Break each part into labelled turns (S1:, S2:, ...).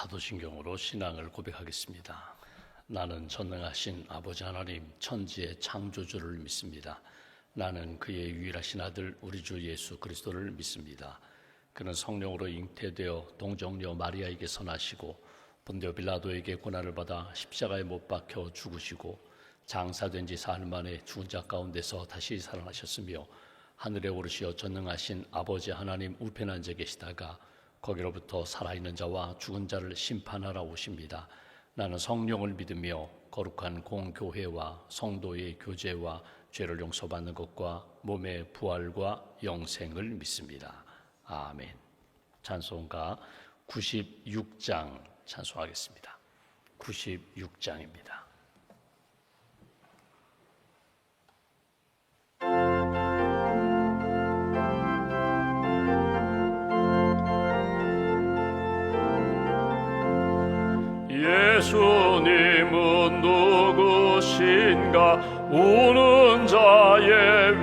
S1: 사도신경으로 신앙을 고백하겠습니다. 나는 전능하신 아버지 하나님 천지의 창조주를 믿습니다. 나는 그의 유일하신 아들 우리 주 예수 그리스도를 믿습니다. 그는 성령으로 잉태되어 동정녀 마리아에게서 나시고 본디오 빌라도에게 고난을 받아 십자가에 못 박혀 죽으시고 장사된 지 사흘 만에 죽은 자 가운데서 다시 살아나셨으며 하늘에 오르시어 전능하신 아버지 하나님 우편에 앉아 계시다가 거기로부터 살아있는 자와 죽은 자를 심판하러 오십니다. 나는 성령을 믿으며 거룩한 공교회와 성도의 교제와 죄를 용서받는 것과 몸의 부활과 영생을 믿습니다. 아멘. 찬송가 96장 찬송하겠습니다. 96장입니다.
S2: 예수님은 누구신가? 우는 자의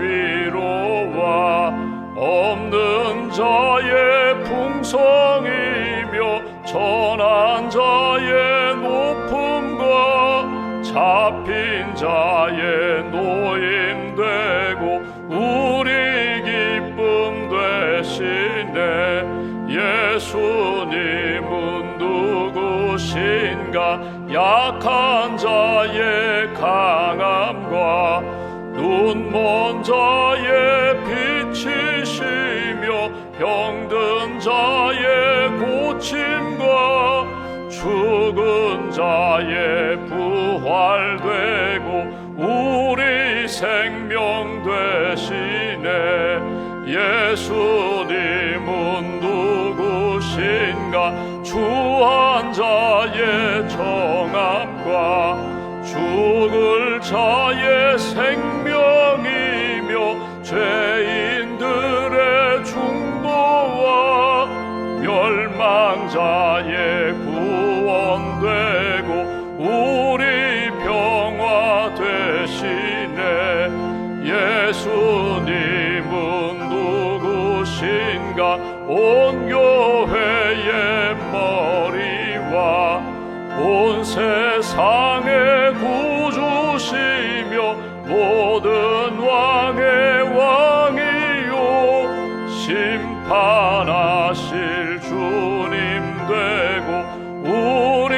S2: 위로와 없는 자의 풍성이며 전한 자의 높음과 잡힌 자의 노임 되고 우리 기쁨 되시네. 예수님은 누구신가? 약한 자의 강함과 눈먼 자의 빛이시며 병든 자의 고침과 죽은 자의 부활되고 우리 생명 되시네. 예수님은 누구신가? 주한 자의 정함과 죽을 자의 생명이며 죄인들의 중보와 멸망자의 구원되고 우리 평화 되시네. 예수님은 누구신가? 온 교회의 머리와 온 세상의 구주시며 모든 왕의 왕이요 심판하실 주님 되고 우리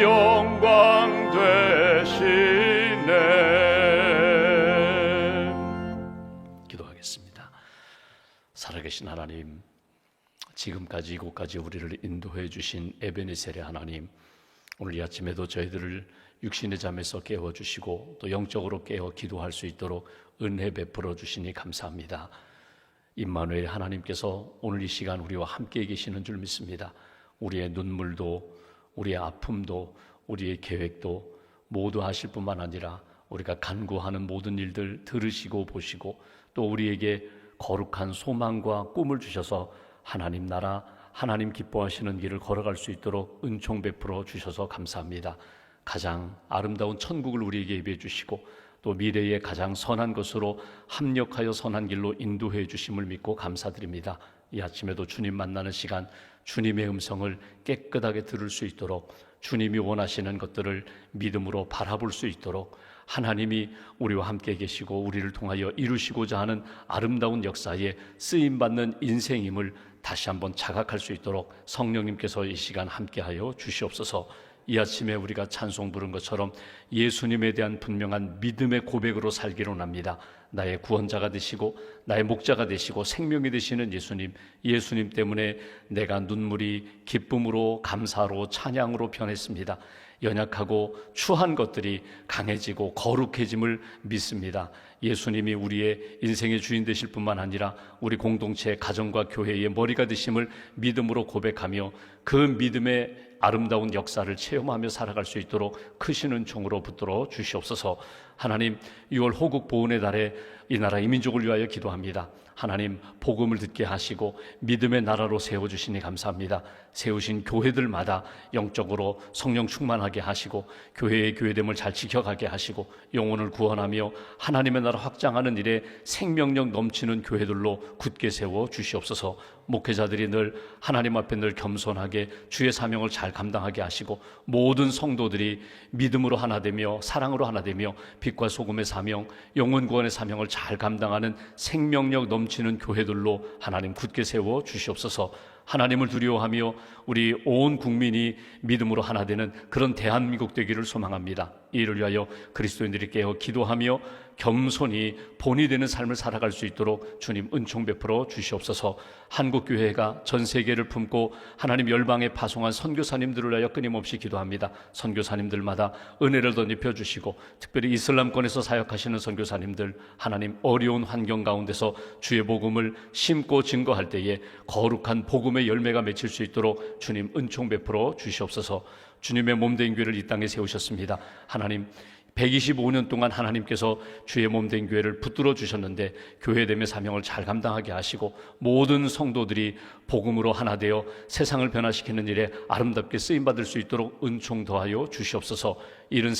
S2: 영광 되시네.
S1: 기도하겠습니다. 살아계신 하나님, 지금까지 이곳까지 우리를 인도해 주신 에베네셀의 하나님, 오늘 이 아침에도 저희들을 육신의 잠에서 깨워주시고 또 영적으로 깨어 기도할 수 있도록 은혜 베풀어 주시니 감사합니다. 임마누엘 하나님께서 오늘 이 시간 우리와 함께 계시는 줄 믿습니다. 우리의 눈물도 우리의 아픔도 우리의 계획도 모두 하실 뿐만 아니라 우리가 간구하는 모든 일들 들으시고 보시고 또 우리에게 거룩한 소망과 꿈을 주셔서 하나님 나라, 하나님 기뻐하시는 길을 걸어갈 수 있도록 은총 베풀어 주셔서 감사합니다. 가장 아름다운 천국을 우리에게 예비해 주시고 또 미래의 가장 선한 것으로 합력하여 선한 길로 인도해 주심을 믿고 감사드립니다. 이 아침에도 주님 만나는 시간, 주님의 음성을 깨끗하게 들을 수 있도록 주님이 원하시는 것들을 믿음으로 바라볼 수 있도록 하나님이 우리와 함께 계시고 우리를 통하여 이루시고자 하는 아름다운 역사에 쓰임받는 인생임을 다시 한번 자각할 수 있도록 성령님께서 이 시간 함께하여 주시옵소서. 이 아침에 우리가 찬송 부른 것처럼 예수님에 대한 분명한 믿음의 고백으로 살기로 합니다. 나의 구원자가 되시고 나의 목자가 되시고 생명이 되시는 예수님, 예수님 때문에 내가 눈물이 기쁨으로 감사로 찬양으로 변했습니다. 연약하고 추한 것들이 강해지고 거룩해짐을 믿습니다. 예수님이 우리의 인생의 주인 되실 뿐만 아니라 우리 공동체 가정과 교회의 머리가 되심을 믿음으로 고백하며 그 믿음의 아름다운 역사를 체험하며 살아갈 수 있도록 크신 은총으로 붙들어 주시옵소서. 하나님, 6월 호국 보훈의 달에 이 나라 이 민족을 위하여 기도합니다. 하나님 복음을 듣게 하시고 믿음의 나라로 세워주시니 감사합니다. 세우신 교회들마다 영적으로 성령 충만하게 하시고 교회의 교회됨을 잘 지켜가게 하시고 영혼을 구원하며 하나님의 나라 확장하는 일에 생명력 넘치는 교회들로 굳게 세워 주시옵소서. 목회자들이 늘 하나님 앞에 늘 겸손하게 주의 사명을 잘 감당하게 하시고 모든 성도들이 믿음으로 하나 되며 사랑으로 하나 되며 빛과 소금의 사명, 영혼 구원의 사명을 잘 감당하는 생명력 넘치는 교회들로 하나님 굳게 세워 주시옵소서. 하나님을 두려워하며 우리 온 국민이 믿음으로 하나 되는 그런 대한민국 되기를 소망합니다. 이를 위하여 그리스도인들이 깨어 기도하며 겸손히 본이 되는 삶을 살아갈 수 있도록 주님 은총 베풀어 주시옵소서. 한국교회가 전 세계를 품고 하나님 열방에 파송한 선교사님들을 위하여 끊임없이 기도합니다. 선교사님들마다 은혜를 더 입혀주시고 특별히 이슬람권에서 사역하시는 선교사님들 하나님 어려운 환경 가운데서 주의 복음을 심고 증거할 때에 거룩한 복음의 열매가 맺힐 수 있도록 주님 은총 베풀어 주시옵소서. 주님의 몸된 교회를 이 땅에 세우셨습니다. 하나님 125년 동안 하나님께서 주의 몸된 교회를 붙들어 주셨는데 교회됨의 사명을 잘 감당하게 하시고 모든 성도들이 복음으로 하나 되어 세상을 변화시키는 일에 아름답게 쓰임받을 수 있도록 은총 더하여 주시옵소서. 이른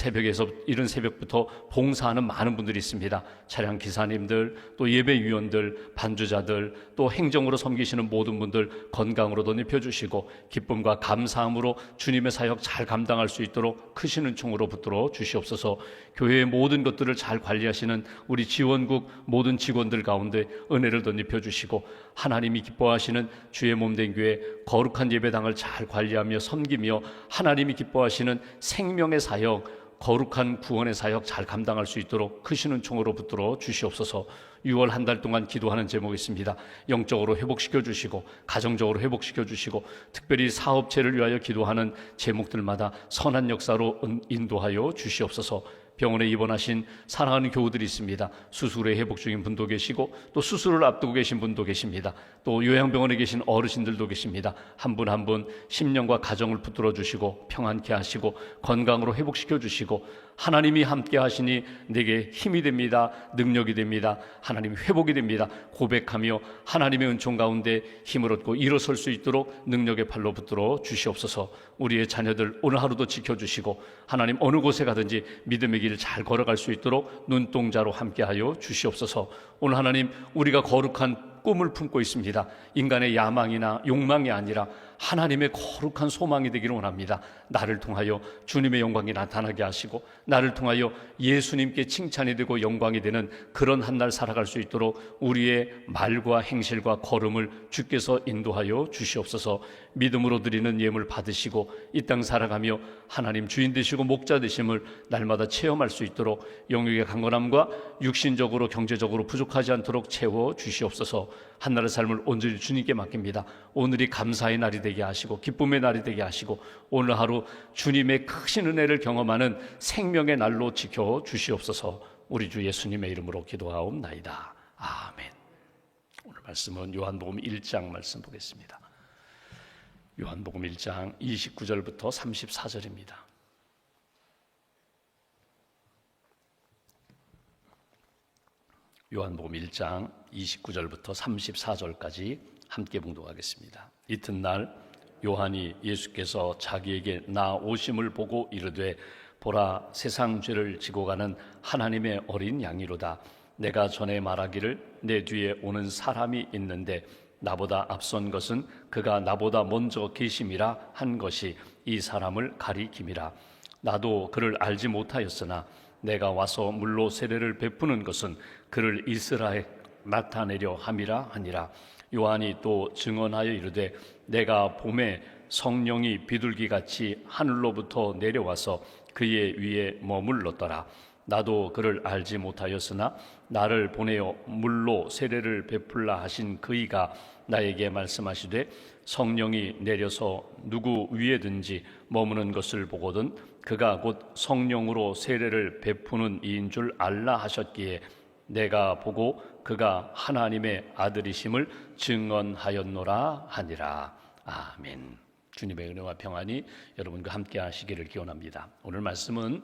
S1: 새벽부터 봉사하는 많은 분들이 있습니다. 차량 기사님들, 또 예배위원들, 반주자들, 또 행정으로 섬기시는 모든 분들 건강으로 더 입혀주시고 기쁨과 감사함으로 주님의 사역 잘 감당할 수 있도록 크신 은총으로 붙들어 주시옵소서. 교회의 모든 것들을 잘 관리하시는 우리 지원국 모든 직원들 가운데 은혜를 더 입혀주시고 하나님이 기뻐하시는 주의 몸된 교회 거룩한 예배당을 잘 관리하며 섬기며 하나님이 기뻐하시는 생명의 사역, 거룩한 구원의 사역 잘 감당할 수 있도록 크신 은총으로 붙들어 주시옵소서. 6월 한 달 동안 기도하는 제목이 있습니다. 영적으로 회복시켜 주시고 가정적으로 회복시켜 주시고 특별히 사업체를 위하여 기도하는 제목들마다 선한 역사로 인도하여 주시옵소서. 병원에 입원하신 사랑하는 교우들이 있습니다. 수술에 회복 중인 분도 계시고 또 수술을 앞두고 계신 분도 계십니다. 또 요양병원에 계신 어르신들도 계십니다. 한 분 한 분 심령과 가정을 붙들어 주시고 평안케 하시고 건강으로 회복시켜 주시고 하나님이 함께 하시니 내게 힘이 됩니다. 능력이 됩니다. 하나님이 회복이 됩니다. 고백하며 하나님의 은총 가운데 힘을 얻고 일어설 수 있도록 능력의 팔로 붙들어 주시옵소서. 우리의 자녀들 오늘 하루도 지켜주시고 하나님 어느 곳에 가든지 믿음의 길을 잘 걸어갈 수 있도록 눈동자로 함께하여 주시옵소서. 오늘 하나님 우리가 거룩한 꿈을 품고 있습니다. 인간의 야망이나 욕망이 아니라 하나님의 거룩한 소망이 되기를 원합니다. 나를 통하여 주님의 영광이 나타나게 하시고 나를 통하여 예수님께 칭찬이 되고 영광이 되는 그런 한 날 살아갈 수 있도록 우리의 말과 행실과 걸음을 주께서 인도하여 주시옵소서. 믿음으로 드리는 예물 받으시고 이 땅 살아가며 하나님 주인 되시고 목자 되심을 날마다 체험할 수 있도록 영육의 강건함과 육신적으로 경제적으로 부족하지 않도록 채워 주시옵소서. 한날의 삶을 온전히 주님께 맡깁니다. 오늘이 감사의 날이 되게 하시고 기쁨의 날이 되게 하시고 오늘 하루 주님의 크신 은혜를 경험하는 생명의 날로 지켜 주시옵소서. 우리 주 예수님의 이름으로 기도하옵나이다. 아멘. 오늘 말씀은 요한복음 1장 말씀 보겠습니다. 요한복음 1장 29절부터 34절입니다. 요한복음 1장 29절부터 34절까지 함께 봉독하겠습니다. 이튿날 요한이 예수께서 자기에게 나오심을 보고 이르되 보라 세상 죄를 지고 가는 하나님의 어린 양이로다. 내가 전에 말하기를 내 뒤에 오는 사람이 있는데 나보다 앞선 것은 그가 나보다 먼저 계심이라 한 것이 이 사람을 가리킴이라. 나도 그를 알지 못하였으나 내가 와서 물로 세례를 베푸는 것은 그를 이스라엘에 나타내려 함이라 하니라. 요한이 또 증언하여 이르되 내가 봄에 성령이 비둘기같이 하늘로부터 내려와서 그의 위에 머물렀더라. 나도 그를 알지 못하였으나 나를 보내어 물로 세례를 베풀라 하신 그이가 나에게 말씀하시되 성령이 내려서 누구 위에든지 머무는 것을 보거든 그가 곧 성령으로 세례를 베푸는 이인 줄 알라 하셨기에 내가 보고 그가 하나님의 아들이심을 증언하였노라 하니라. 아멘. 주님의 은혜와 평안이 여러분과 함께 하시기를 기원합니다. 오늘 말씀은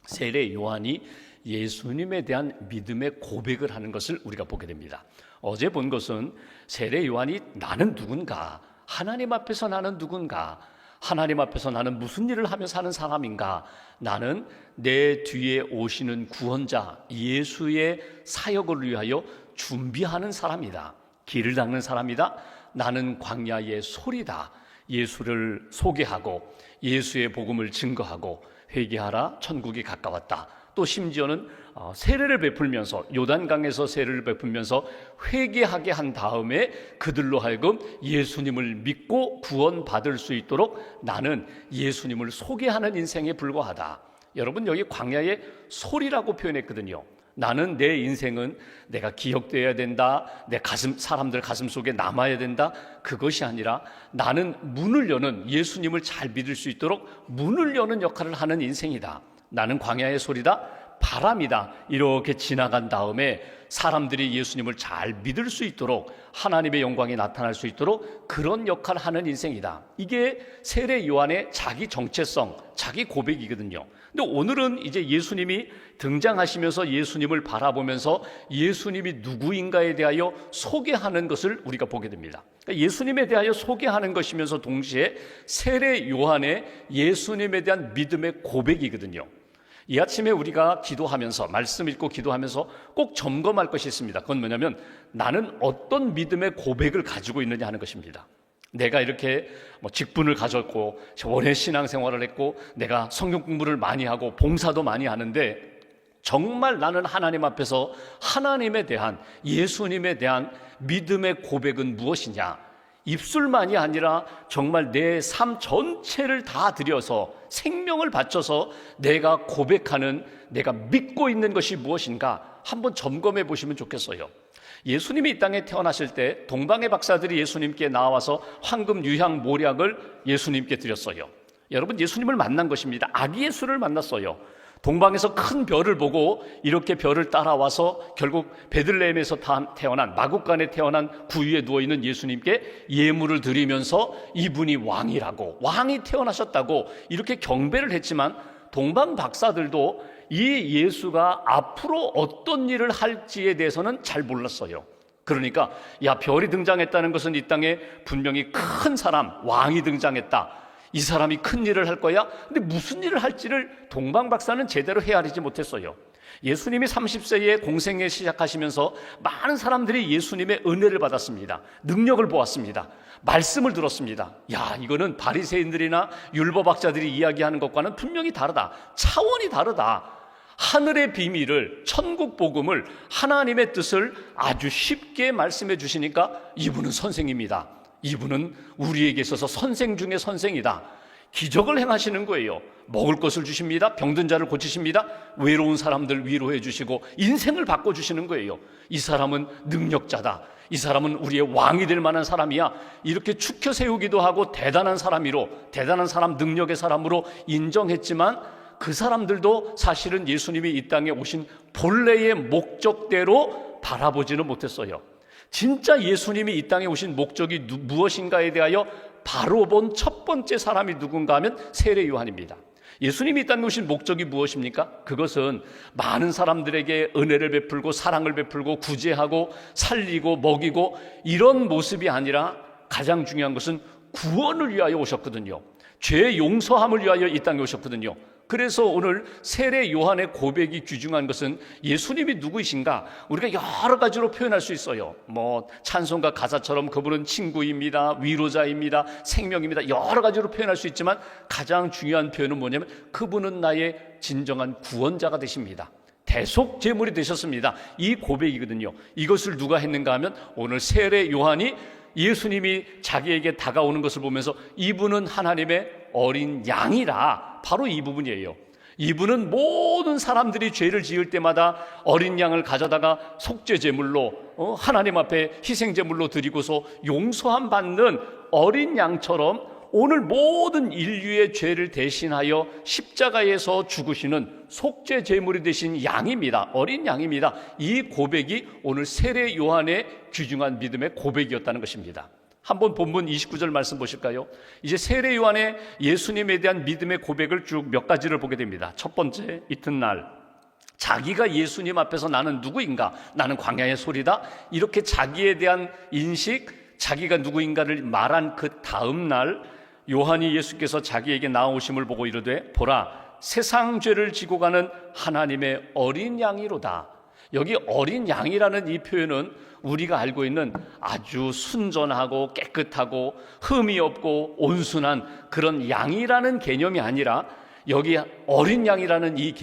S1: 세례 요한이 예수님에 대한 믿음의 고백을 하는 것을 우리가 보게 됩니다. 어제 본 것은 세례 요한이 나는 누군가, 하나님 앞에서 나는 누군가, 하나님 앞에서 나는 무슨 일을 하며 사는 사람인가, 나는 내 뒤에 오시는 구원자 예수의 사역을 위하여 준비하는 사람이다, 길을 닦는 사람이다, 나는 광야의 소리다, 예수를 소개하고 예수의 복음을 증거하고 회개하라 천국이 가까웠다. 또 심지어는 세례를 베풀면서 요단강에서 세례를 베풀면서 회개하게 한 다음에 그들로 하여금 예수님을 믿고 구원받을 수 있도록 나는 예수님을 소개하는 인생에 불과하다. 여러분, 여기 광야의 소리라고 표현했거든요. 나는 내 인생은 내가 기억되어야 된다, 내 사람들 가슴 속에 남아야 된다, 그것이 아니라 나는 문을 여는, 예수님을 잘 믿을 수 있도록 문을 여는 역할을 하는 인생이다. 나는 광야의 소리다, 바람이다. 이렇게 지나간 다음에 사람들이 예수님을 잘 믿을 수 있도록, 하나님의 영광이 나타날 수 있도록 그런 역할을 하는 인생이다. 이게 세례 요한의 자기 정체성, 자기 고백이거든요. 근데 오늘은 이제 예수님이 등장하시면서 예수님을 바라보면서 예수님이 누구인가에 대하여 소개하는 것을 우리가 보게 됩니다. 그러니까 예수님에 대하여 소개하는 것이면서 동시에 세례 요한의 예수님에 대한 믿음의 고백이거든요. 이 아침에 우리가 기도하면서, 말씀 읽고 기도하면서 꼭 점검할 것이 있습니다. 그건 뭐냐면 나는 어떤 믿음의 고백을 가지고 있느냐 하는 것입니다. 내가 이렇게 직분을 가졌고 오래 신앙생활을 했고 내가 성경 공부를 많이 하고 봉사도 많이 하는데 정말 나는 하나님 앞에서 하나님에 대한, 예수님에 대한 믿음의 고백은 무엇이냐? 입술만이 아니라 정말 내 삶 전체를 다 들여서 생명을 바쳐서 내가 고백하는, 내가 믿고 있는 것이 무엇인가 한번 점검해 보시면 좋겠어요. 예수님이 이 땅에 태어나실 때 동방의 박사들이 예수님께 나와서 황금, 유향, 모략을 예수님께 드렸어요. 여러분, 예수님을 만난 것입니다. 아기 예수를 만났어요. 동방에서 큰 별을 보고 이렇게 별을 따라와서 결국 베들레헴에서 태어난, 마국간에 태어난 구유에 누워있는 예수님께 예물을 드리면서 이분이 왕이라고, 왕이 태어나셨다고 이렇게 경배를 했지만 동방 박사들도 이 예수가 앞으로 어떤 일을 할지에 대해서는 잘 몰랐어요. 그러니까 별이 등장했다는 것은 이 땅에 분명히 큰 사람, 왕이 등장했다, 이 사람이 큰 일을 할 거야. 근데 무슨 일을 할지를 동방 박사는 제대로 헤아리지 못했어요. 예수님이 30세에 공생에 시작하시면서 많은 사람들이 예수님의 은혜를 받았습니다. 능력을 보았습니다. 말씀을 들었습니다. 이거는 바리새인들이나 율법학자들이 이야기하는 것과는 분명히 다르다. 차원이 다르다. 하늘의 비밀을, 천국 복음을, 하나님의 뜻을 아주 쉽게 말씀해 주시니까 이분은 선생입니다. 이분은 우리에게 있어서 선생 중에 선생이다. 기적을 행하시는 거예요. 먹을 것을 주십니다. 병든 자를 고치십니다. 외로운 사람들 위로해 주시고 인생을 바꿔주시는 거예요. 이 사람은 능력자다. 이 사람은 우리의 왕이 될 만한 사람이야. 이렇게 축혀 세우기도 하고 대단한 사람으로, 대단한 사람, 능력의 사람으로 인정했지만 그 사람들도 사실은 예수님이 이 땅에 오신 본래의 목적대로 바라보지는 못했어요. 진짜 예수님이 이 땅에 오신 목적이 무엇인가에 대하여 바로 본 첫 번째 사람이 누군가 하면 세례 요한입니다. 예수님이 이 땅에 오신 목적이 무엇입니까? 그것은 많은 사람들에게 은혜를 베풀고 사랑을 베풀고 구제하고 살리고 먹이고 이런 모습이 아니라 가장 중요한 것은 구원을 위하여 오셨거든요. 죄 용서함을 위하여 이 땅에 오셨거든요. 그래서 오늘 세례 요한의 고백이 귀중한 것은 예수님이 누구이신가 우리가 여러 가지로 표현할 수 있어요. 찬송가 가사처럼 그분은 친구입니다, 위로자입니다, 생명입니다, 여러 가지로 표현할 수 있지만 가장 중요한 표현은 뭐냐면 그분은 나의 진정한 구원자가 되십니다. 대속 제물이 되셨습니다. 이 고백이거든요. 이것을 누가 했는가 하면 오늘 세례 요한이 예수님이 자기에게 다가오는 것을 보면서 이분은 하나님의 어린 양이라, 바로 이 부분이에요. 이분은 모든 사람들이 죄를 지을 때마다 어린 양을 가져다가 속죄 제물로 하나님 앞에 희생 제물로 드리고서 용서함 받는 어린 양처럼 오늘 모든 인류의 죄를 대신하여 십자가에서 죽으시는 속죄 제물이 되신 양입니다. 어린 양입니다. 이 고백이 오늘 세례 요한의 귀중한 믿음의 고백이었다는 것입니다. 한번 본문 29절 말씀 보실까요? 이제 세례 요한의 예수님에 대한 믿음의 고백을 쭉 몇 가지를 보게 됩니다. 첫 번째, 이튿날 자기가 예수님 앞에서 나는 누구인가? 나는 광야의 소리다. 이렇게 자기에 대한 인식, 자기가 누구인가를 말한 그 다음 날 요한이 예수께서 자기에게 나오심을 보고 이르되 보라 세상 죄를 지고 가는 하나님의 어린 양이로다. 여기 어린 양이라는 이 표현은 우리가 알고 있는 아주 순전하고 깨끗하고 흠이 없고 온순한 그런 양이라는 개념이 아니라 여기 어린 양이라는 이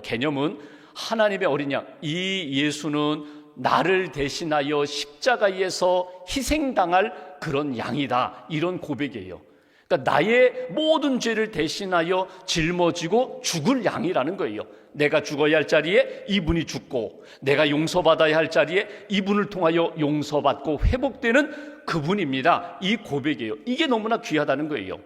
S1: 개념은 하나님의 어린 양, 이 예수는 나를 대신하여 십자가에서 희생당할 그런 양이다, 이런 고백이에요. 그러니까 나의 모든 죄를 대신하여 짊어지고 죽을 양이라는 거예요. 내가 죽어야 할 자리에 이분이 죽고, 내가 용서받아야 할 자리에 이분을 통하여 용서받고 회복되는 그분입니다. 이 고백이에요. 이게 너무나 귀하다는 거예요.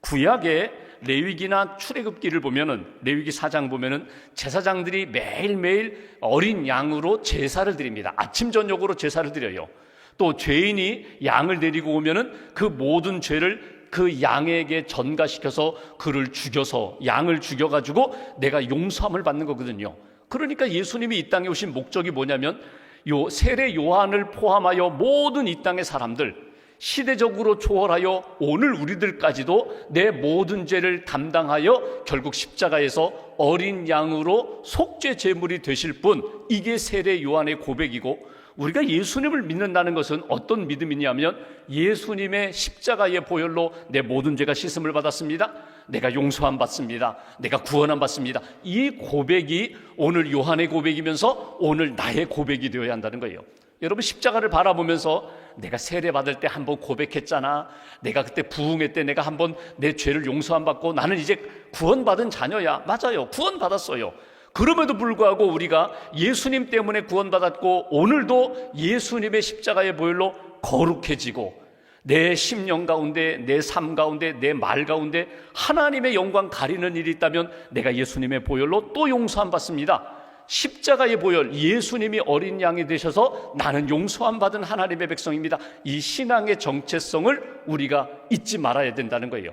S1: 구약의 레위기나 출애굽기를 보면은, 레위기 4장 보면은 제사장들이 매일매일 어린 양으로 제사를 드립니다. 아침 저녁으로 제사를 드려요. 또 죄인이 양을 데리고 오면은 그 모든 죄를 그 양에게 전가시켜서 그를 죽여서, 양을 죽여가지고 내가 용서함을 받는 거거든요. 그러니까 예수님이 이 땅에 오신 목적이 뭐냐면 요 세례 요한을 포함하여 모든 이 땅의 사람들, 시대적으로 초월하여 오늘 우리들까지도 내 모든 죄를 담당하여 결국 십자가에서 어린 양으로 속죄 제물이 되실 분, 이게 세례 요한의 고백이고, 우리가 예수님을 믿는다는 것은 어떤 믿음이냐면 예수님의 십자가의 보혈로 내 모든 죄가 씻음을 받았습니다. 내가 용서함 받습니다. 내가 구원함 받습니다. 이 고백이 오늘 요한의 고백이면서 오늘 나의 고백이 되어야 한다는 거예요. 여러분, 십자가를 바라보면서 내가 세례 받을 때 한번 고백했잖아, 내가 그때 부흥회 때 내가 한번 내 죄를 용서함 받고 나는 이제 구원받은 자녀야. 맞아요, 구원받았어요. 그럼에도 불구하고 우리가 예수님 때문에 구원받았고 오늘도 예수님의 십자가의 보혈로 거룩해지고 내 심령 가운데, 내 삶 가운데, 내 말 가운데 하나님의 영광 가리는 일이 있다면 내가 예수님의 보혈로 또 용서함 받습니다. 십자가의 보혈, 예수님이 어린 양이 되셔서 나는 용서함 받은 하나님의 백성입니다. 이 신앙의 정체성을 우리가 잊지 말아야 된다는 거예요.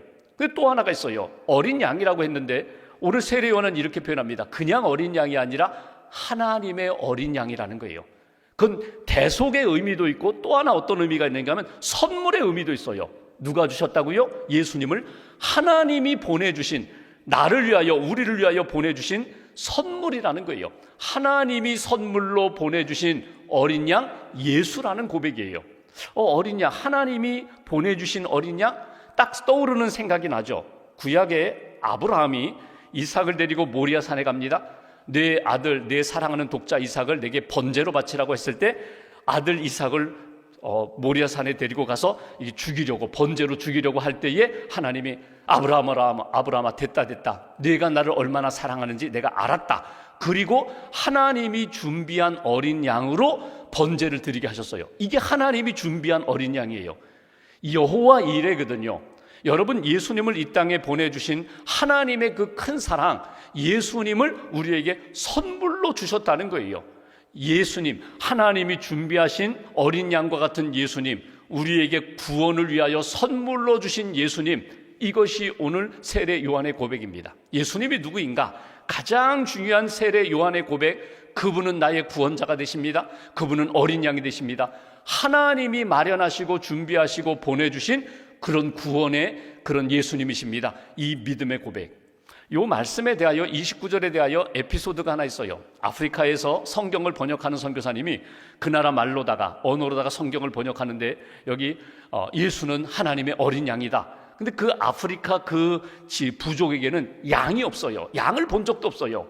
S1: 또 하나가 있어요. 어린 양이라고 했는데 오늘 세례 요한은 이렇게 표현합니다. 그냥 어린 양이 아니라 하나님의 어린 양이라는 거예요. 그건 대속의 의미도 있고 또 하나 어떤 의미가 있는가 하면 선물의 의미도 있어요. 누가 주셨다고요? 예수님을 하나님이 보내주신, 나를 위하여, 우리를 위하여 보내주신 선물이라는 거예요. 하나님이 선물로 보내주신 어린 양 예수라는 고백이에요. 어린 양, 하나님이 보내주신 어린 양, 딱 떠오르는 생각이 나죠. 구약의 아브라함이 이삭을 데리고 모리아 산에 갑니다. 내 아들, 내 사랑하는 독자 이삭을 내게 번제로 바치라고 했을 때 아들 이삭을 모리아 산에 데리고 가서 죽이려고, 번제로 죽이려고 할 때에 하나님이 아브라함아 됐다. 네가 나를 얼마나 사랑하는지 내가 알았다. 그리고 하나님이 준비한 어린 양으로 번제를 드리게 하셨어요. 이게 하나님이 준비한 어린 양이에요. 여호와 이레거든요. 여러분, 예수님을 이 땅에 보내주신 하나님의 그 큰 사랑, 예수님을 우리에게 선물로 주셨다는 거예요. 예수님, 하나님이 준비하신 어린 양과 같은 예수님, 우리에게 구원을 위하여 선물로 주신 예수님, 이것이 오늘 세례 요한의 고백입니다. 예수님이 누구인가? 가장 중요한 세례 요한의 고백, 그분은 나의 구원자가 되십니다. 그분은 어린 양이 되십니다. 하나님이 마련하시고 준비하시고 보내주신 그런 구원의 그런 예수님이십니다. 이 믿음의 고백. 이 말씀에 대하여 29절에 대하여 에피소드가 하나 있어요. 아프리카에서 성경을 번역하는 선교사님이 그 나라 말로다가, 언어로다가 성경을 번역하는데 여기 예수는 하나님의 어린 양이다. 근데 그 아프리카 그 부족에게는 양이 없어요. 양을 본 적도 없어요.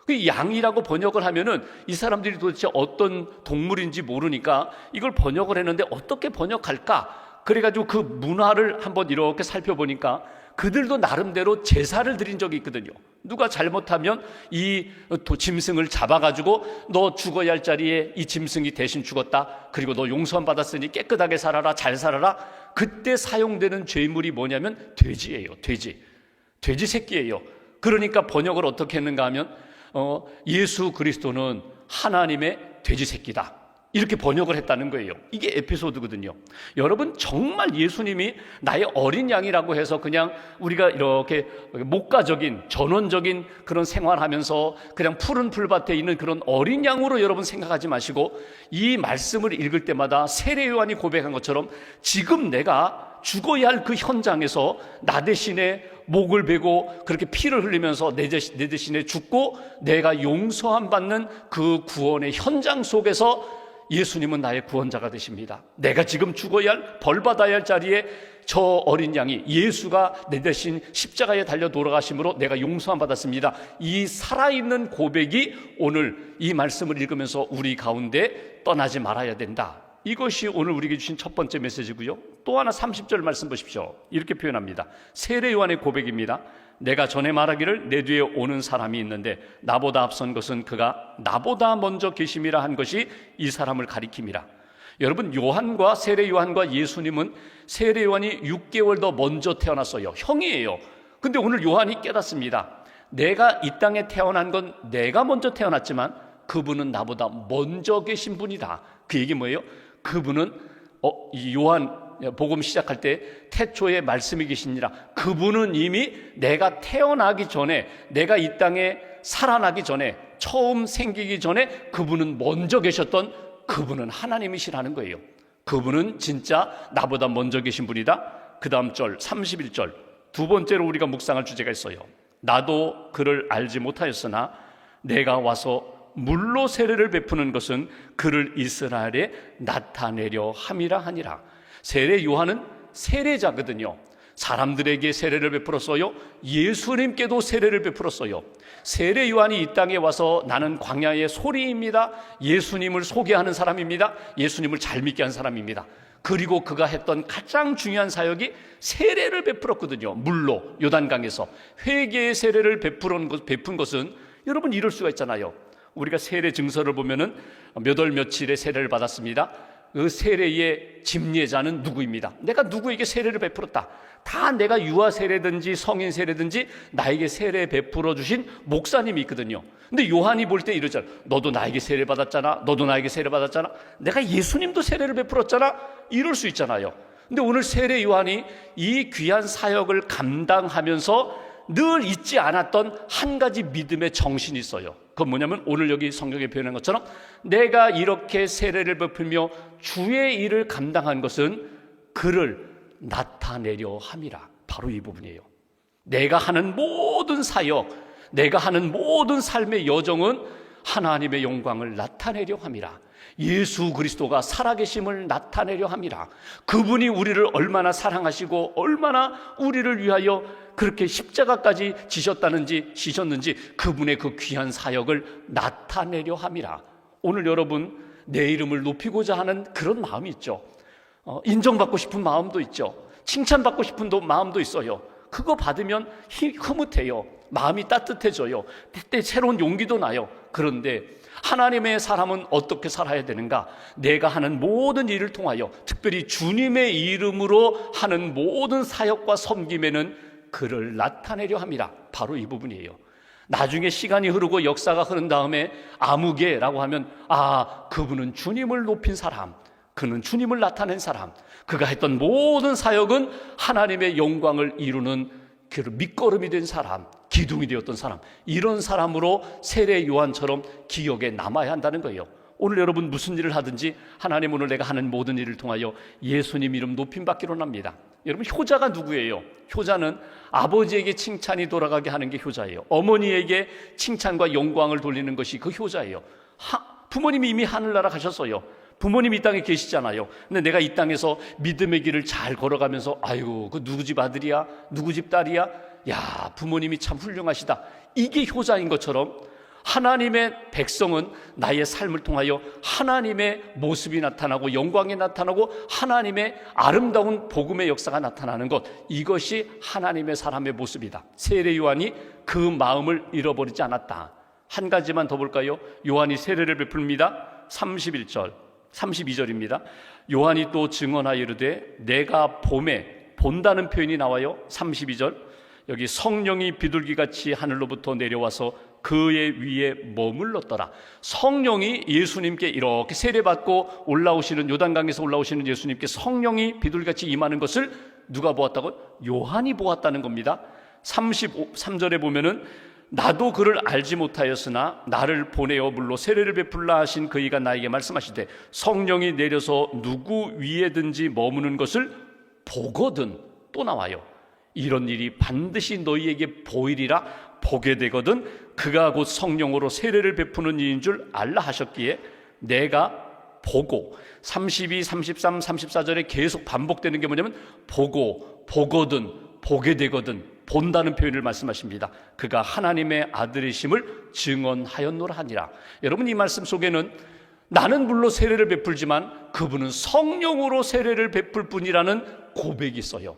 S1: 그 양이라고 번역을 하면은 이 사람들이 도대체 어떤 동물인지 모르니까 이걸 번역을 했는데 어떻게 번역할까? 그래가지고 그 문화를 한번 이렇게 살펴보니까 그들도 나름대로 제사를 드린 적이 있거든요. 누가 잘못하면 이 짐승을 잡아가지고 너 죽어야 할 자리에 이 짐승이 대신 죽었다. 그리고 너 용서함 받았으니 깨끗하게 살아라, 잘 살아라. 그때 사용되는 죄물이 뭐냐면 돼지예요. 돼지 새끼예요. 그러니까 번역을 어떻게 했는가 하면 예수 그리스도는 하나님의 돼지 새끼다. 이렇게 번역을 했다는 거예요. 이게 에피소드거든요. 여러분, 정말 예수님이 나의 어린 양이라고 해서 그냥 우리가 이렇게 목가적인 전원적인 그런 생활하면서 그냥 푸른 풀밭에 있는 그런 어린 양으로 여러분 생각하지 마시고, 이 말씀을 읽을 때마다 세례 요한이 고백한 것처럼 지금 내가 죽어야 할 그 현장에서 나 대신에 목을 베고 그렇게 피를 흘리면서 내 대신에 죽고 내가 용서함 받는 그 구원의 현장 속에서 예수님은 나의 구원자가 되십니다. 내가 지금 죽어야 할, 벌 받아야 할 자리에 저 어린 양이, 예수가 내 대신 십자가에 달려 돌아가심으로 내가 용서함 받았습니다. 이 살아있는 고백이 오늘 이 말씀을 읽으면서 우리 가운데 떠나지 말아야 된다. 이것이 오늘 우리에게 주신 첫 번째 메시지고요. 또 하나 30절 말씀 보십시오. 이렇게 표현합니다. 세례 요한의 고백입니다. 내가 전에 말하기를 내 뒤에 오는 사람이 있는데 나보다 앞선 것은 그가 나보다 먼저 계심이라 한 것이 이 사람을 가리킴이라. 여러분, 요한과 세례 요한과 예수님은 세례 요한이 6개월 더 먼저 태어났어요. 형이에요. 근데 오늘 요한이 깨닫습니다. 내가 이 땅에 태어난 건 내가 먼저 태어났지만 그분은 나보다 먼저 계신 분이다. 그 얘기 뭐예요? 그분은 이 요한 복음 시작할 때 태초에 말씀이 계시니라. 그분은 이미 내가 태어나기 전에, 내가 이 땅에 살아나기 전에, 처음 생기기 전에 그분은 먼저 계셨던, 그분은 하나님이시라는 거예요. 그분은 진짜 나보다 먼저 계신 분이다. 그 다음 절 31절 두 번째로 우리가 묵상할 주제가 있어요. 나도 그를 알지 못하였으나 내가 와서 물로 세례를 베푸는 것은 그를 이스라엘에 나타내려 함이라 하니라. 세례 요한은 세례자거든요. 사람들에게 세례를 베풀었어요. 예수님께도 세례를 베풀었어요. 세례 요한이 이 땅에 와서 나는 광야의 소리입니다, 예수님을 소개하는 사람입니다, 예수님을 잘 믿게 한 사람입니다. 그리고 그가 했던 가장 중요한 사역이 세례를 베풀었거든요. 물로 요단강에서 회개의 세례를 베푼 것은, 여러분 이럴 수가 있잖아요. 우리가 세례 증서를 보면은 몇 월 며칠에 세례를 받았습니다. 그 세례의 집례자는 누구입니다. 내가 누구에게 세례를 베풀었다. 다 내가 유아 세례든지 성인 세례든지 나에게 세례 베풀어 주신 목사님이 있거든요. 근데 요한이 볼 때 이러잖아. 너도 나에게 세례 받았잖아. 너도 나에게 세례 받았잖아. 내가 예수님도 세례를 베풀었잖아. 이럴 수 있잖아요. 근데 오늘 세례 요한이 이 귀한 사역을 감당하면서 늘 잊지 않았던 한 가지 믿음의 정신이 있어요. 그건 뭐냐면 오늘 여기 성경에 표현한 것처럼 내가 이렇게 세례를 베풀며 주의 일을 감당한 것은 그를 나타내려 함이라. 바로 이 부분이에요. 내가 하는 모든 사역, 내가 하는 모든 삶의 여정은 하나님의 영광을 나타내려 함이라. 예수 그리스도가 살아계심을 나타내려 함이라. 그분이 우리를 얼마나 사랑하시고 얼마나 우리를 위하여 그렇게 십자가까지 지셨는지 그분의 그 귀한 사역을 나타내려 함이라. 오늘 여러분 내 이름을 높이고자 하는 그런 마음이 있죠. 인정받고 싶은 마음도 있죠. 칭찬받고 싶은 마음도 있어요. 그거 받으면 흐뭇해요. 마음이 따뜻해져요. 그때 새로운 용기도 나요. 그런데 하나님의 사람은 어떻게 살아야 되는가? 내가 하는 모든 일을 통하여, 특별히 주님의 이름으로 하는 모든 사역과 섬김에는 그를 나타내려 함이라. 바로 이 부분이에요. 나중에 시간이 흐르고 역사가 흐른 다음에 아무개라고 하면 그분은 주님을 높인 사람, 그는 주님을 나타낸 사람, 그가 했던 모든 사역은 하나님의 영광을 이루는 그 밑거름이 된 사람, 기둥이 되었던 사람, 이런 사람으로 세례 요한처럼 기억에 남아야 한다는 거예요. 오늘 여러분 무슨 일을 하든지 하나님 오늘 내가 하는 모든 일을 통하여 예수님 이름 높임 받기로 합니다. 여러분 효자가 누구예요? 효자는 아버지에게 칭찬이 돌아가게 하는 게 효자예요. 어머니에게 칭찬과 영광을 돌리는 것이 그 효자예요. 부모님이 이미 하늘나라 가셨어요. 부모님이 이 땅에 계시잖아요. 근데 내가 이 땅에서 믿음의 길을 잘 걸어가면서 아유 그 누구 집 아들이야? 누구 집 딸이야? 야 부모님이 참 훌륭하시다. 이게 효자인 것처럼 하나님의 백성은 나의 삶을 통하여 하나님의 모습이 나타나고 영광이 나타나고 하나님의 아름다운 복음의 역사가 나타나는 것, 이것이 하나님의 사람의 모습이다. 세례 요한이 그 마음을 잃어버리지 않았다. 한 가지만 더 볼까요? 요한이 세례를 베풉니다. 31절 32절입니다. 요한이 또 증언하여 이르되 내가 봄에, 본다는 표현이 나와요. 32절 여기 성령이 비둘기같이 하늘로부터 내려와서 그의 위에 머물렀더라. 성령이 예수님께 이렇게 세례받고 올라오시는, 요단강에서 올라오시는 예수님께 성령이 비둘기같이 임하는 것을 누가 보았다고요? 요한이 보았다는 겁니다. 33절에 보면은 나도 그를 알지 못하였으나 나를 보내어 물로 세례를 베풀라 하신 그이가 나에게 말씀하시되 성령이 내려서 누구 위에든지 머무는 것을 보거든. 또 나와요. 이런 일이 반드시 너희에게 보이리라. 보게 되거든 그가 곧 성령으로 세례를 베푸는 이인 줄 알라 하셨기에 내가 보고, 32, 33, 34절에 계속 반복되는 게 뭐냐면 보고, 보거든, 보게 되거든, 본다는 표현을 말씀하십니다. 그가 하나님의 아들이심을 증언하였노라 하니라. 여러분, 이 말씀 속에는 나는 물로 세례를 베풀지만 그분은 성령으로 세례를 베풀 뿐이라는 고백이 있어요.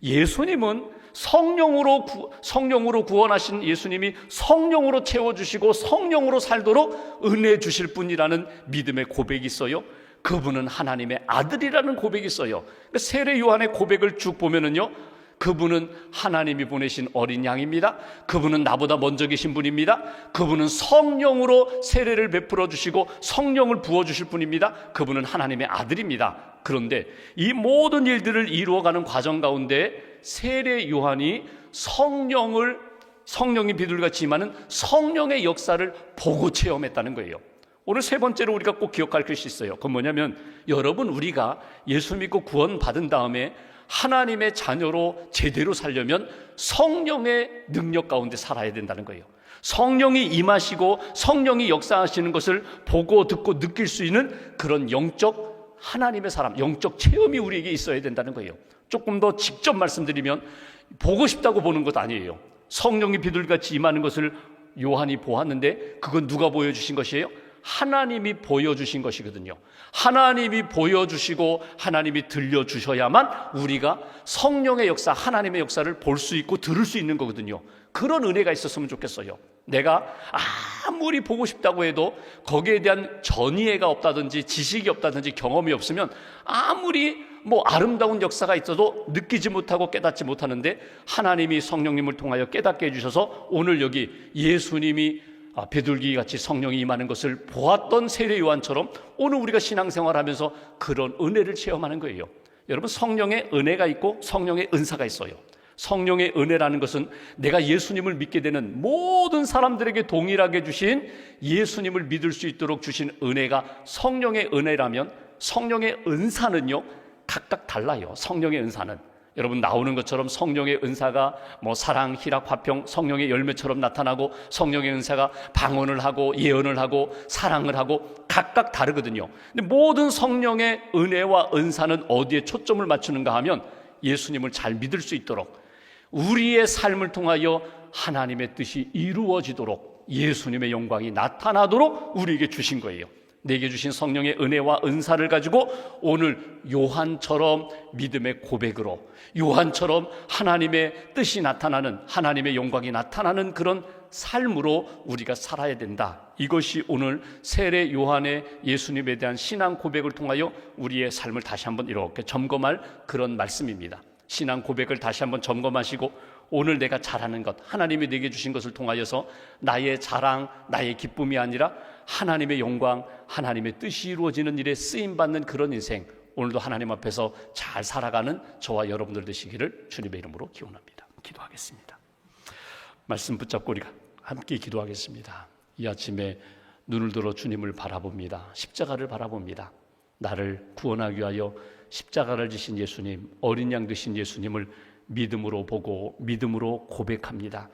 S1: 예수님은 성령으로 구원하신 예수님이 성령으로 채워주시고 성령으로 살도록 은혜 주실 분이라는 믿음의 고백이 있어요. 그분은 하나님의 아들이라는 고백이 있어요. 세례 요한의 고백을 쭉 보면은요, 그분은 하나님이 보내신 어린 양입니다. 그분은 나보다 먼저 계신 분입니다. 그분은 성령으로 세례를 베풀어 주시고 성령을 부어 주실 분입니다. 그분은 하나님의 아들입니다. 그런데 이 모든 일들을 이루어가는 과정 가운데 세례 요한이 성령이 비둘기같이 임하는 성령의 역사를 보고 체험했다는 거예요. 오늘 세 번째로 우리가 꼭 기억할 것이 있어요. 그건 뭐냐면, 여러분, 우리가 예수 믿고 구원 받은 다음에 하나님의 자녀로 제대로 살려면 성령의 능력 가운데 살아야 된다는 거예요. 성령이 임하시고 성령이 역사하시는 것을 보고 듣고 느낄 수 있는 그런 영적 하나님의 사람, 영적 체험이 우리에게 있어야 된다는 거예요. 조금 더 직접 말씀드리면, 보고 싶다고 보는 것 아니에요. 성령이 비둘기같이 임하는 것을 요한이 보았는데 그건 누가 보여주신 것이에요? 하나님이 보여주신 것이거든요. 하나님이 보여주시고 하나님이 들려주셔야만 우리가 성령의 역사, 하나님의 역사를 볼 수 있고 들을 수 있는 거거든요. 그런 은혜가 있었으면 좋겠어요. 내가 아무리 보고 싶다고 해도 거기에 대한 전이해가 없다든지 지식이 없다든지 경험이 없으면 아무리 아름다운 역사가 있어도 느끼지 못하고 깨닫지 못하는데, 하나님이 성령님을 통하여 깨닫게 해주셔서 오늘 여기 예수님이 비둘기같이 성령이 임하는 것을 보았던 세례 요한처럼 오늘 우리가 신앙생활하면서 그런 은혜를 체험하는 거예요. 여러분, 성령의 은혜가 있고 성령의 은사가 있어요. 성령의 은혜라는 것은 내가 예수님을 믿게 되는 모든 사람들에게 동일하게 주신, 예수님을 믿을 수 있도록 주신 은혜가 성령의 은혜라면, 성령의 은사는요 각각 달라요. 성령의 은사는 여러분, 나오는 것처럼 성령의 은사가 사랑, 희락, 화평, 성령의 열매처럼 나타나고, 성령의 은사가 방언을 하고 예언을 하고 사랑을 하고 각각 다르거든요. 근데 모든 성령의 은혜와 은사는 어디에 초점을 맞추는가 하면, 예수님을 잘 믿을 수 있도록, 우리의 삶을 통하여 하나님의 뜻이 이루어지도록, 예수님의 영광이 나타나도록 우리에게 주신 거예요. 내게 주신 성령의 은혜와 은사를 가지고 오늘 요한처럼 믿음의 고백으로, 요한처럼 하나님의 뜻이 나타나는, 하나님의 영광이 나타나는 그런 삶으로 우리가 살아야 된다. 이것이 오늘 세례 요한의 예수님에 대한 신앙 고백을 통하여 우리의 삶을 다시 한번 이렇게 점검할 그런 말씀입니다. 신앙 고백을 다시 한번 점검하시고, 오늘 내가 잘하는 것, 하나님이 내게 주신 것을 통하여서 나의 자랑, 나의 기쁨이 아니라 하나님의 영광, 하나님의 뜻이 이루어지는 일에 쓰임받는 그런 인생, 오늘도 하나님 앞에서 잘 살아가는 저와 여러분들 되시기를 주님의 이름으로 기원합니다. 기도하겠습니다. 말씀 붙잡고 우리가 함께 기도하겠습니다. 이 아침에 눈을 들어 주님을 바라봅니다. 십자가를 바라봅니다. 나를 구원하기 위하여 십자가를 지신 예수님, 어린 양 되신 예수님을 믿음으로 보고 믿음으로 고백합니다.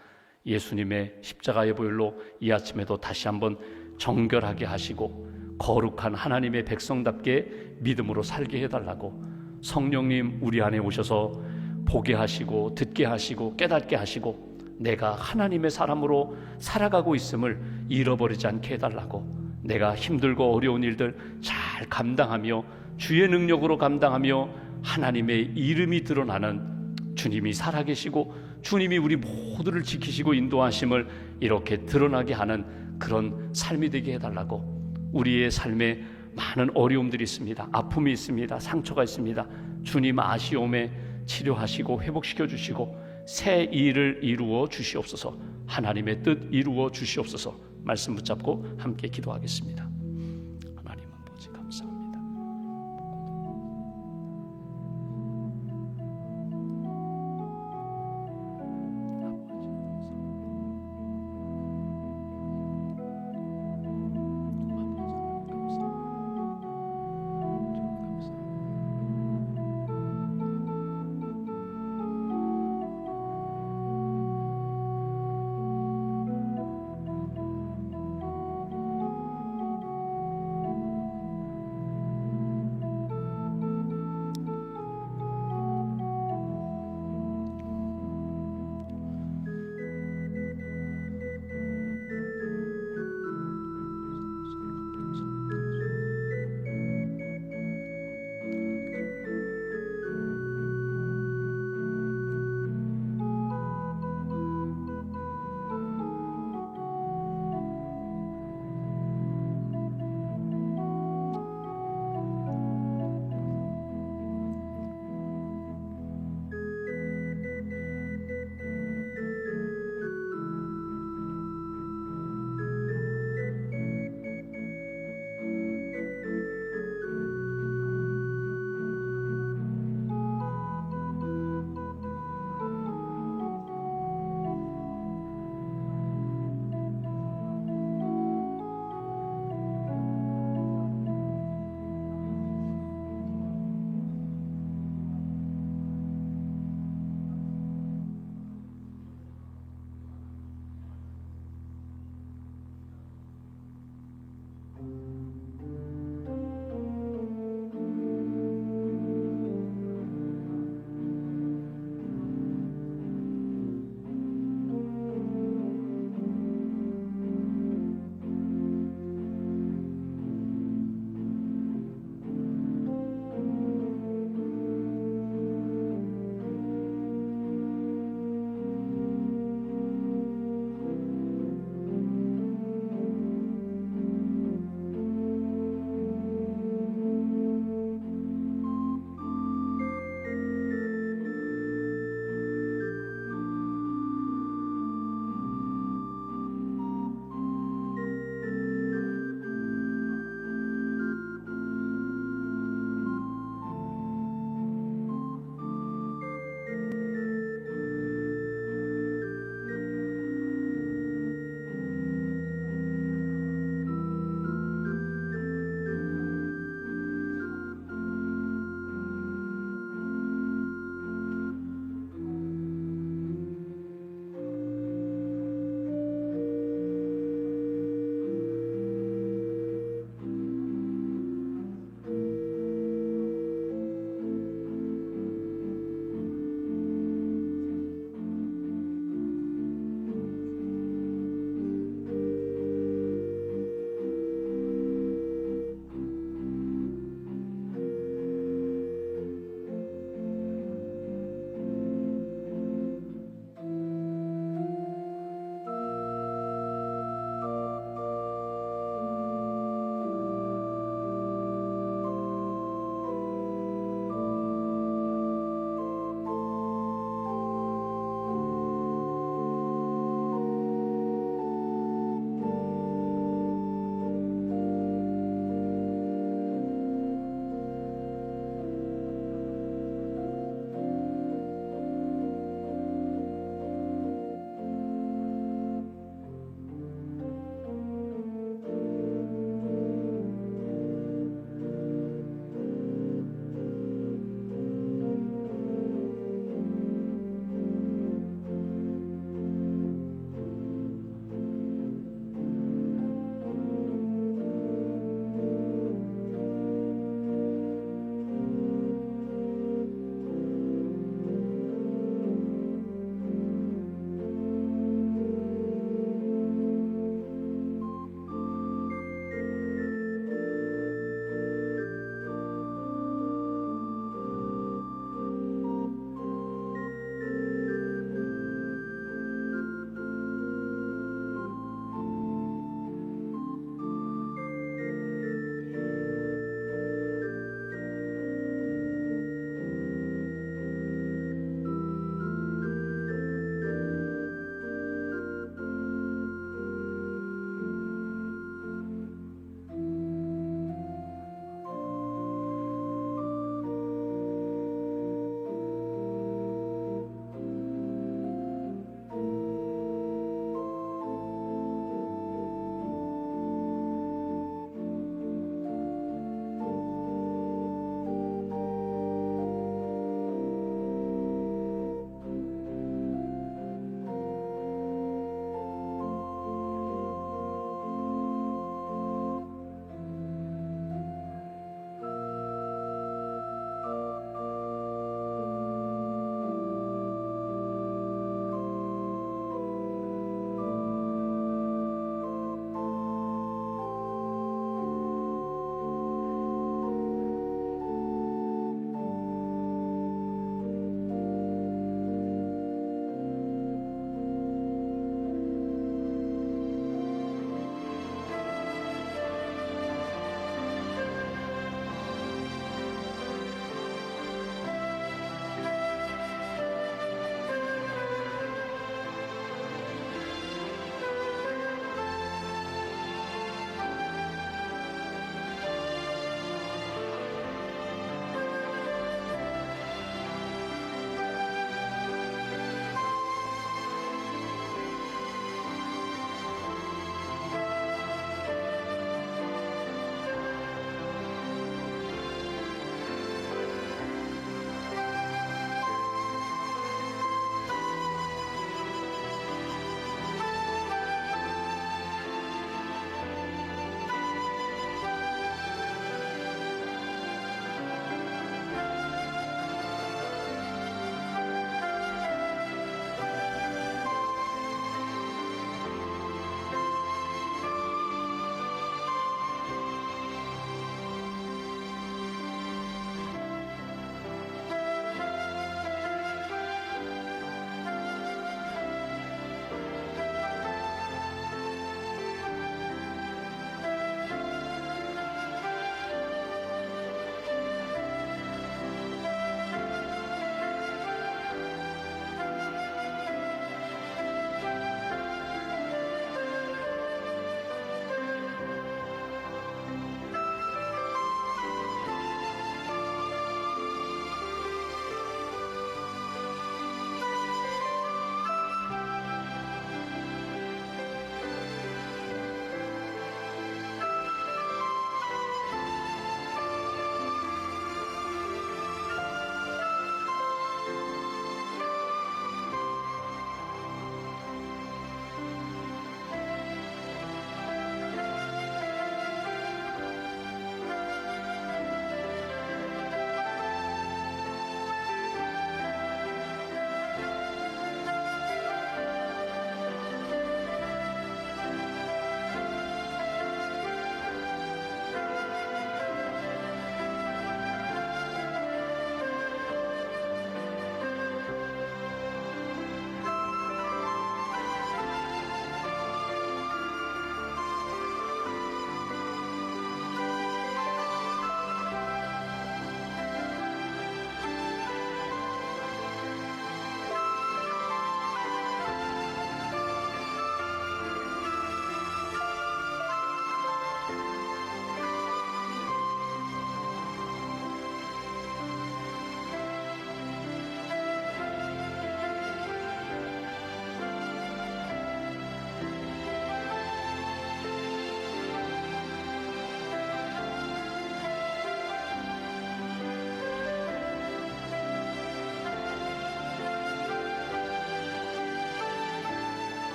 S1: 예수님의 십자가의 보혈로 이 아침에도 다시 한번 정결하게 하시고 거룩한 하나님의 백성답게 믿음으로 살게 해달라고, 성령님 우리 안에 오셔서 보게 하시고 듣게 하시고 깨닫게 하시고 내가 하나님의 사람으로 살아가고 있음을 잃어버리지 않게 해달라고, 내가 힘들고 어려운 일들 잘 감당하며 주의 능력으로 감당하며 하나님의 이름이 드러나는, 주님이 살아계시고 주님이 우리 모두를 지키시고 인도하심을 이렇게 드러나게 하는 그런 삶이 되게 해달라고. 우리의 삶에 많은 어려움들이 있습니다. 아픔이 있습니다. 상처가 있습니다. 주님 아시오매 치료하시고 회복시켜 주시고 새 일을 이루어 주시옵소서. 하나님의 뜻 이루어 주시옵소서. 말씀 붙잡고 함께 기도하겠습니다.